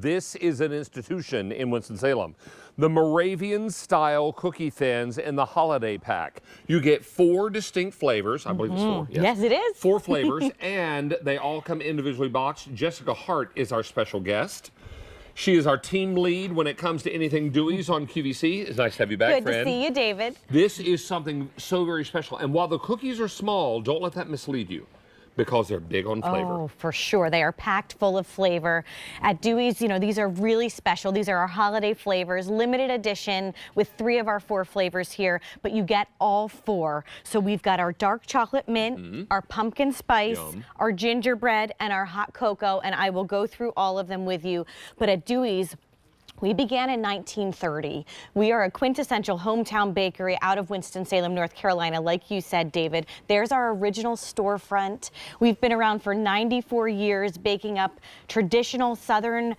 this is an institution in Winston-Salem. The Moravian style cookie thins in the holiday pack. You get 4 distinct flavors. I believe it's 4. Yes, it is. 4 flavors, and they all come individually boxed. Jessica Hart is our special guest. She is our team lead when it comes to anything Dewey's on QVC. It's nice to have you back, friend. Good to see you, David. This is something so very special. And while the cookies are small, don't let that mislead you, because they're big on flavor. Oh, for sure. They are packed full of flavor. At Dewey's, you know, these are really special. These are our holiday flavors, limited edition with 3 of our 4 flavors here, but you get all 4. So we've got our dark chocolate mint, our pumpkin spice, our gingerbread, and our hot cocoa, and I will go through all of them with you. But at Dewey's, we began in 1930. We are a quintessential hometown bakery out of Winston-Salem, North Carolina. Like you said, David, there's our original storefront. We've been around for 94 years, baking up traditional Southern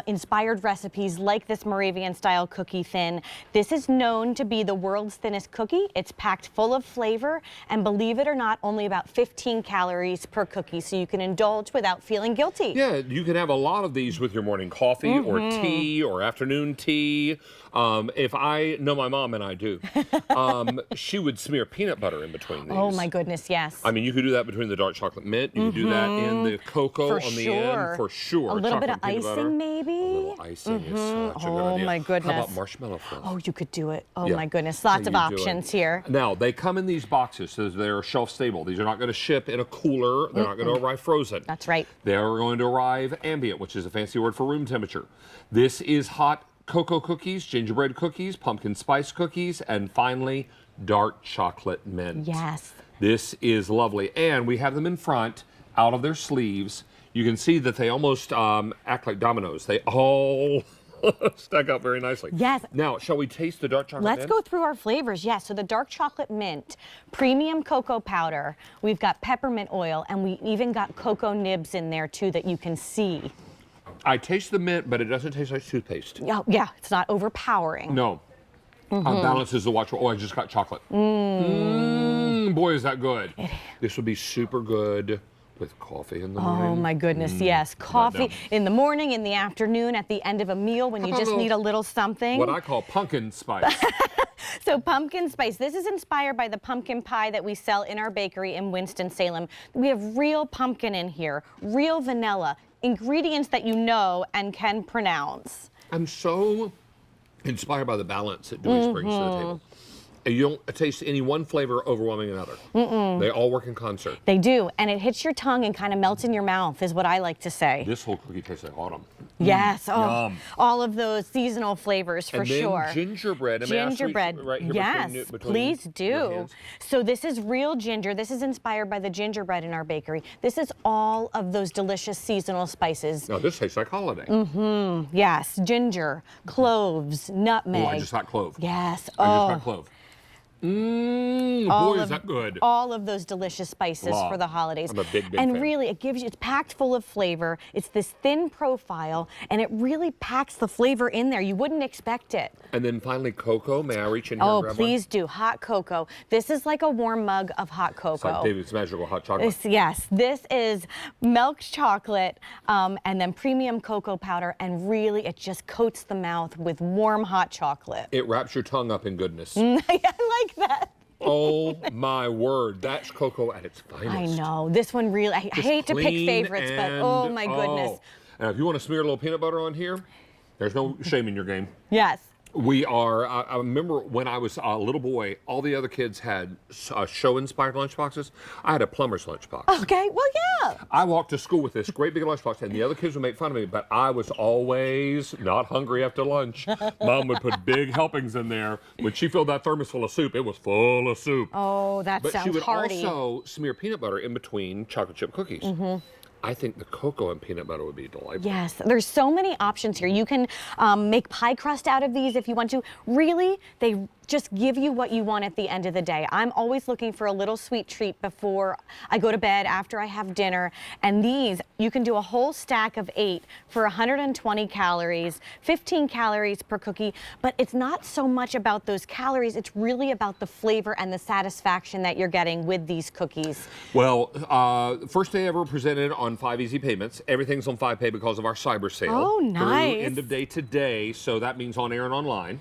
inspired recipes like this Moravian style cookie thin. This is known to be the world's thinnest cookie. It's packed full of flavor, and believe it or not, only about 15 calories per cookie, so you can indulge without feeling guilty. Yeah, you can have a lot of these with your morning coffee or tea or afternoon tea. If I know my mom, and I do, she would smear peanut butter in between these. Oh my goodness, yes. I mean, you could do that between the dark chocolate mint. You could do that in the cocoa on the end, for sure. A little bit of icing, maybe. A little icing is such a good idea. Oh my goodness. How about marshmallow fluff? Oh, you could do it. Oh my goodness, lots of options here. Now, they come in these boxes, so they're shelf stable. These are not going to ship in a cooler. They're not going to arrive frozen. That's right. They're going to arrive ambient, which is a fancy word for room temperature. This is hot cocoa cookies, gingerbread cookies, pumpkin spice cookies, and finally, dark chocolate mint. Yes. This is lovely. And we have them in front, out of their sleeves. You can see that they almost act like dominoes. They all stack up very nicely. Yes. Now, shall we taste the dark chocolate mint? Let's go through our flavors. Yes, so the dark chocolate mint, premium cocoa powder, we've got peppermint oil, and we even got cocoa nibs in there too that you can see. I taste the mint, but it doesn't taste like toothpaste. Yeah, it's not overpowering. No. Balances the watch. Oh, I just got chocolate. Boy, is that good. This would be super good with coffee in the morning. Oh my goodness, yes. Coffee in the morning, in the afternoon, at the end of a meal when you just need a little something. What I call pumpkin spice. So pumpkin spice, this is inspired by the pumpkin pie that we sell in our bakery in Winston-Salem. We have real pumpkin in here, real vanilla, ingredients that you know and can pronounce. I'm so inspired by the balance that Dewey brings to the table. And you don't taste any one flavor overwhelming another. They all work in concert. They do, and it hits your tongue and kind of melts in your mouth, is what I like to say. This whole cookie tastes like autumn. Yes, Yum. all of those seasonal flavors for sure. And then gingerbread. Gingerbread, right here yes, between please your do. hands. So this is real ginger. This is inspired by the gingerbread in our bakery. This is all of those delicious seasonal spices. Now this tastes like holiday. Yes, ginger, cloves, nutmeg. Oh, I just got clove. Yes. I just got clove. Boy, is that good. All of those delicious spices for the holidays. I'm a big and fan. really, it's packed full of flavor. It's this thin profile, and it really packs the flavor in there. You wouldn't expect it. And then finally, cocoa. May I reach in here and grab Please do. Hot cocoa. This is like a warm mug of hot cocoa. It's like David's magical hot chocolate. Yes, this is milk chocolate and then premium cocoa powder, and really it just coats the mouth with warm hot chocolate. It wraps your tongue up in goodness. I like that. Oh my word, that's cocoa at its finest. I know. This one really, I hate to pick favorites, but oh my goodness. And if you want to smear a little peanut butter on here, there's no shame in your game. Yes. We are, I remember when I was a little boy, all the other kids had show-inspired lunchboxes. I had a plumber's lunchbox. Okay, well, yeah. I walked to school with this great big lunchbox, and the other kids would make fun of me, but I was always not hungry after lunch. Mom would put big helpings in there. When she filled that thermos full of soup, it was full of soup. Oh, that but sounds she would hearty. also smear peanut butter in between chocolate chip cookies. I think the cocoa and peanut butter would be delightful. Yes, there's so many options here. You can make pie crust out of these if you want to. Really, they just give you what you want at the end of the day. I'm always looking for a little sweet treat before I go to bed, after I have dinner. And these, you can do a whole stack of 8 for 120 calories, 15 calories per cookie. But it's not so much about those calories. It's really about the flavor and the satisfaction that you're getting with these cookies. Well, first day ever presented on 5 Easy Payments. Everything's on 5Pay because of our cyber sale. Oh, nice. Through end of day today, so that means on air and online.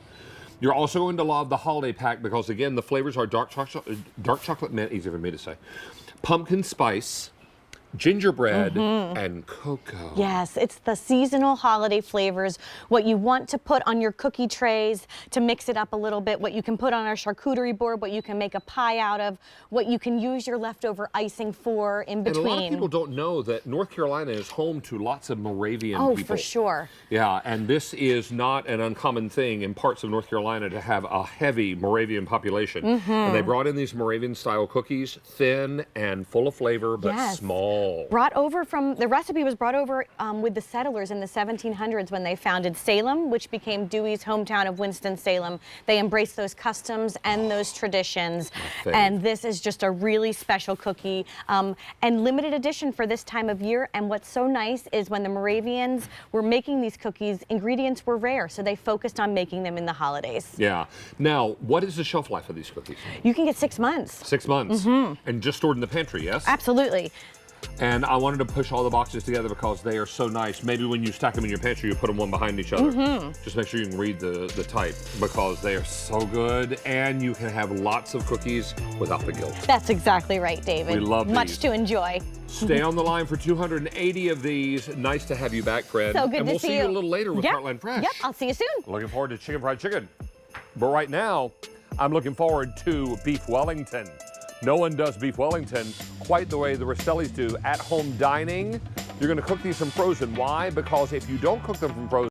You're also going to love the holiday pack because, again, the flavors are dark chocolate mint, easy for me to say, pumpkin spice, gingerbread, and cocoa. Yes, it's the seasonal holiday flavors, what you want to put on your cookie trays to mix it up a little bit, what you can put on our charcuterie board, what you can make a pie out of, what you can use your leftover icing for in between. And a lot of people don't know that North Carolina is home to lots of Moravian people. Oh, for sure. Yeah, and this is not an uncommon thing in parts of North Carolina to have a heavy Moravian population. And they brought in these Moravian-style cookies, thin and full of flavor, but small. Brought over from, the recipe was brought over with the settlers in the 1700s when they founded Salem, which became Dewey's hometown of Winston-Salem. They embraced those customs and those traditions. And this is just a really special cookie and limited edition for this time of year. And what's so nice is when the Moravians were making these cookies, ingredients were rare, so they focused on making them in the holidays. Yeah. Now, what is the shelf life of these cookies? You can get 6 months. 6 months. And just stored in the pantry, yes? Absolutely. And I wanted to push all the boxes together because they are so nice. Maybe when you stack them in your pantry, you put them one behind each other. Just make sure you can read the type because they are so good. And you can have lots of cookies without the guilt. That's exactly right, David. We love Much these. to enjoy. Stay on the line for 280 of these. Nice to have you back, friend. So good and to we'll see see you. you a little later with Heartland Fresh. Yep, I'll see you soon. Looking forward to chicken fried chicken. But right now, I'm looking forward to beef Wellington. No one does beef Wellington quite the way the Rostellis do. At home dining, you're going to cook these from frozen. Why? Because if you don't cook them from frozen,